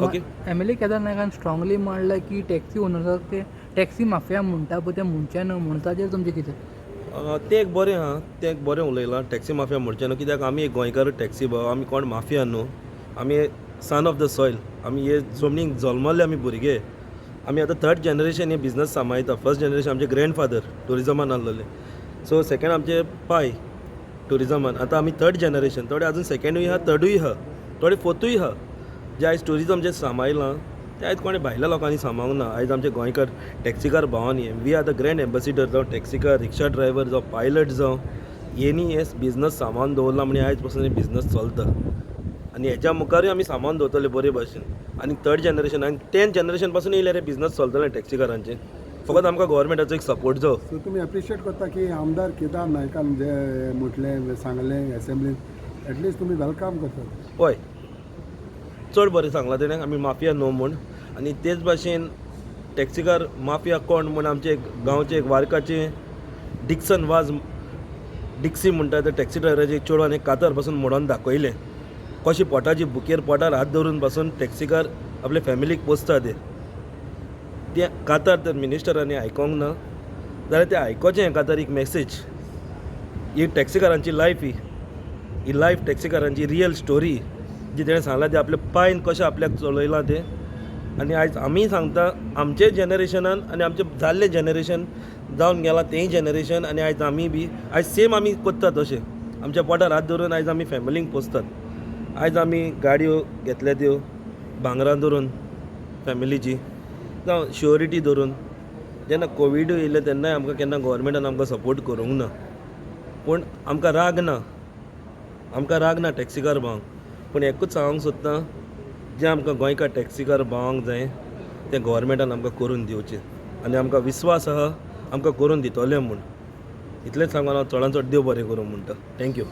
Okay. MLA. Kedar नायकान strongly म्हणलें की टॅक्सी ओनर्साक ते टॅक्सी माफिया म्हणटा पळय ते म्हणचे न्हू म्हणून ताचेर तुमचें कितें? तें एक बरें आहा, तें एक बरें उलयलां. टॅक्सी माफिया म्हणचें न्हू, कित्याक आमी एक गोंयकार टॅक्सी भाव, आमी कोण माफिया न्हू. आमी सन ऑफ द सॉयल. आमी हे जमनीक जल्मले आमी भुरगे. आमी आतां थर्ड जनरेशन हे बिझनस सांबाळटा. फर्स्ट जनरेशन आमचे ग्रँडफादर टुरिजमान आहलोले. सो सेकंड आमचे पाय टुरिजमान. आतां आमी थर्ड जनरेशन. थोडे आजून सेकंडूय आहा, थर्डूय आहा, थोडे फोर्थूय आहा. जे आयज टुरिजम जे सांबाळलां ते आयज कोणें भायल्या लोकांनी सांबाळूंक ना. आयज आमचे गोंयकार टॅक्सीकार भावांनी we are the grand ambassador जावं टॅक्सीकार, रिक्षा ड्रायव्हर जावं पायलट जावं हेणी हे बिझनस सांबाळून दवरला म्हणजे आयज पासून हे बिझनस चलता. आनी हेच्या मुखारूय आमी सांबाळून दवरतले बरे भशेन. आनी थर्ड जनरेशन आनी 10th जनरेशन पासून येयल्यार हे बिझनस चलतलें टॅक्सीकारांचें. फकत आमकां गव्हर्मेंटाचो एक सपोर्ट जावो. सो तुमी एप्रिशिएट करता की आमदार केदार नायकान जे म्हटलें सांगलें एसेंब्लीन एटलिस्ट तुमी वेलकम करतात. हय, चड बरें सांगलां तेणें. आमी माफिया न्हू म्हूण. आनी तेच भाशेन टॅक्सीकार माफिया कोण म्हूण आमचे गांवचे एक वारकाचे डिक्सन वाज डिक्सी म्हणटा ते टॅक्सी ड्रायव्हराचे एक चेडवान एक कातर पासून मोडोन दाखयलें. कशी पोटाची बुकेर पोटार हात दवरून पासून टॅक्सीकार आपले फॅमिलीक पोसता ते कातर तर मिनिस्टरांनी आयकोंक ना जाल्यार ते आयकोचें हे कातर एक मॅसेज. ही टॅक्सीकारांची लायफ ही लायफ टॅक्सीकारांची रियल स्टोरी जी तेणें सांगलां ते आपल्या पांयन कशें आपल्याक चलयलां ते. आनी आयज आमी सांगता आमचे जनरेशनान आनी आमचे जाल्ले जनरेशन जावन गेलां तेंय जनरेशन आनी आयज आमी बी आयज सेम आमी कोत्तात तशें. आमच्या पोटार हात धरून आयज आमी फॅमिलींक पोसतात. आयज आमी गाडयो घेतल्या त्यो भांगरां धरून फॅमिलीची जावं श्युरिटी धरून. जेन्ना कोवीड येयलें तेन्नाय आमकां केन्ना गव्हर्मेंटान आमकां सपोर्ट करूंक ना. पूण आमकां राग ना टॅक्सीकार भावांक. पूण एकूच सांगूंक सोदतां जें आमकां गोंयकार टॅक्सीकार भावांक जाय तें गव्हर्मेंटान आमकां करून दिवचें. आनी आमकां विस्वास आहा आमकां करून दितले म्हूण. इतलेंच सांगून हांव चडांत चड देव बरें करूं म्हणटा. थँक्यू.